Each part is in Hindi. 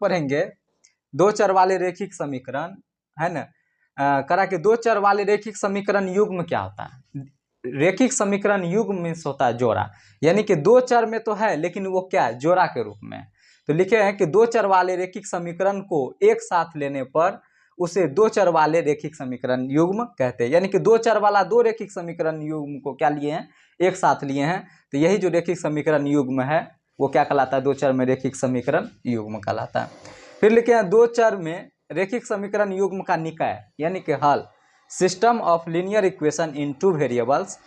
पढ़ेंगे दो चर वाले रेखिक समीकरण, है ना। करा कि दो चर वाले रेखिक समीकरण युग्म क्या होता है। रेखिक समीकरण युग्म मीन्स होता है जोड़ा, यानी कि दो चर में तो है लेकिन वो क्या है, जोड़ा के रूप में। तो लिखे हैं कि दो चर वाले रेखिक समीकरण को एक साथ लेने पर उसे दो चर वाले रेखिक समीकरण युग्म कहते हैं। यानी कि दो चर वाला दो रेखिक समीकरण युग्म को क्या लिए हैं, एक साथ लिए हैं। तो यही जो रेखिक समीकरण युग्म है वो क्या कहलाता है, दो चर में रेखिक समीकरण युग्म कहलाता है। फिर लिखे हैं दो चर में रेखिक समीकरण युग्म का निकाय यानी कि हल, system of linear equation in two variables.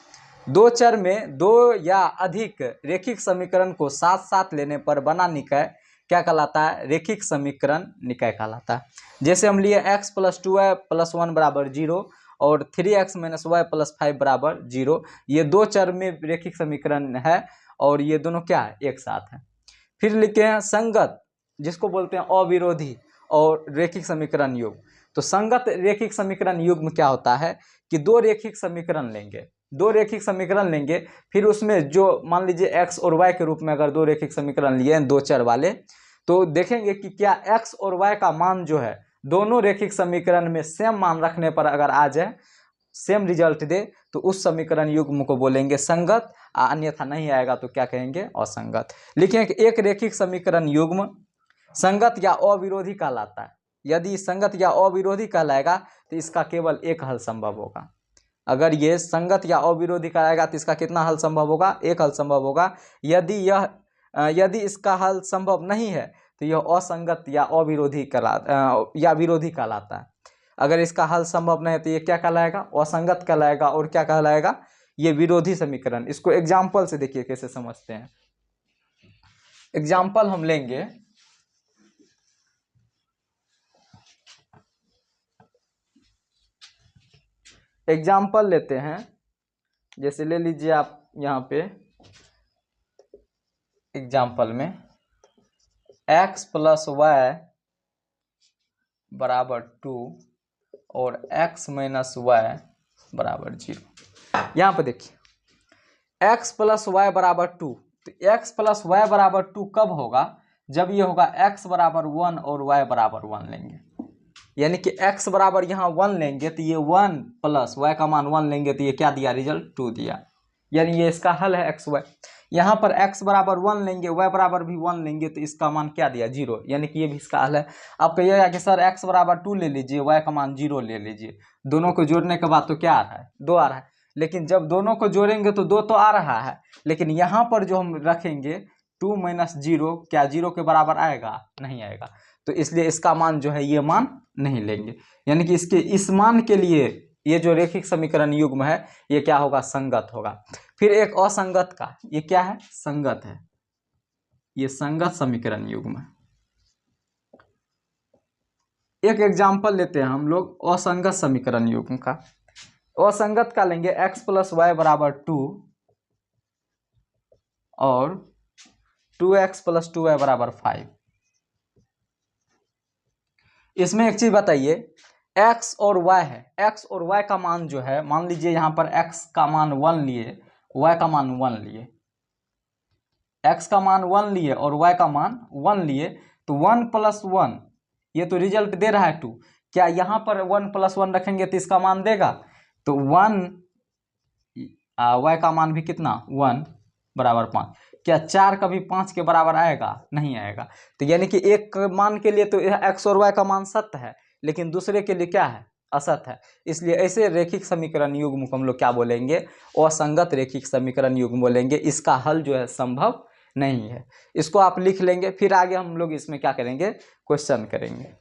दो चर में दो या अधिक रेखिक समीकरण को साथ साथ लेने पर बना निकाय क्या कहलाता है, रेखिक समीकरण निकाय कहलाता है। जैसे हम लिए x + 2y + 1 = 0 और 3x - y + 5 = 0। ये दो चर में रेखिक समीकरण है और ये दोनों क्या है, एक साथ है। फिर लिखते हैं संगत, जिसको बोलते हैं अविरोधी और रेखिक समीकरण युग्म। तो संगत रेखिक समीकरण युग्म क्या होता है कि दो रेखिक समीकरण लेंगे, फिर उसमें जो मान लीजिए x और y के रूप में अगर दो रेखिक समीकरण लिए हैं दो चर वाले, तो देखेंगे कि क्या x और y का मान जो है दोनों रेखिक समीकरण में सेम मान रखने पर अगर आ जाए, सेम रिजल्ट दे, तो उस समीकरण युग्म को बोलेंगे संगत, अन्यथा नहीं आएगा तो क्या कहेंगे, असंगत। लिखें कि एक रेखिक समीकरण युग्म संगत या अविरोधी कहलाता है। यदि संगत या अविरोधी कहलाएगा तो इसका केवल एक हल संभव होगा। अगर ये संगत या अविरोधी कहलाएगा तो इसका कितना हल संभव होगा, एक हल संभव होगा। यदि इसका हल संभव नहीं है तो यह असंगत या अविरोधी या विरोधी कहलाता है। अगर इसका हल संभव नहीं है तो ये क्या कहलाएगा, असंगत कहलाएगा। और क्या कहलाएगा, ये विरोधी समीकरण। इसको एग्जाम्पल से देखिए कैसे समझते हैं। एग्जाम्पल हम लेंगे, एग्जाम्पल लेते हैं। जैसे ले लीजिए आप यहाँ पे एग्जाम्पल में x + y = 2 और x - y = 0। यहाँ पे देखिए x + y = 2, तो x + y = 2 कब होगा, जब ये होगा x = 1 और y = 1 लेंगे। यानी कि x बराबर यहाँ 1 लेंगे तो ये 1 + y का मान 1 लेंगे तो ये क्या दिया, रिजल्ट 2 दिया। यानी ये इसका हल है x y। यहाँ पर x बराबर 1 लेंगे, y बराबर भी 1 लेंगे तो इसका मान क्या दिया, 0। यानी कि ये भी इसका हल है। आप कहिएगा कि सर x बराबर 2 ले लीजिए, y का मान 0 ले लीजिए। दोनों को जोड़ने के बाद तो क्या आ रहा है, 2 आ रहा है। लेकिन जब दोनों को जोड़ेंगे तो 2 तो आ रहा है, लेकिन यहाँ पर जो हम रखेंगे 2 - 0, क्या 0 के बराबर आएगा, नहीं आएगा। तो इसलिए इसका मान जो है ये मान नहीं लेंगे। यानी कि इसके इस मान के लिए ये जो रेखिक समीकरण युग्म है ये क्या होगा, संगत होगा। फिर एक असंगत का, ये क्या है, संगत है, ये संगत समीकरण युग्म है। एक एग्जांपल लेते हैं हम लोग असंगत समीकरण युग्म का। असंगत का लेंगे x + y = 2 और 2x + 2y = 5। इसमें एक चीज बताइए, x और y है, x और y का मान जो है, मान लीजिए यहाँ पर x का मान 1 लिए, y का मान 1 लिए, x का मान 1 लिए और y का मान 1 लिए, तो 1 + 1 ये तो रिजल्ट दे रहा है 2। क्या यहाँ पर 1 + 1 रखेंगे तो इसका मान देगा, तो 1 y का मान भी कितना, 1 = 5। क्या 4 कभी 5 के बराबर आएगा, नहीं आएगा। तो यानी कि एक मान के लिए तो x और y का मान सत्य है, लेकिन दूसरे के लिए क्या है, असत्य है। इसलिए ऐसे रेखिक समीकरण युग्म को हम लोग क्या बोलेंगे, असंगत रेखिक समीकरण युग्म बोलेंगे। इसका हल जो है संभव नहीं है। इसको आप लिख लेंगे, फिर आगे हम लोग इसमें क्या करेंगे, क्वेश्चन करेंगे।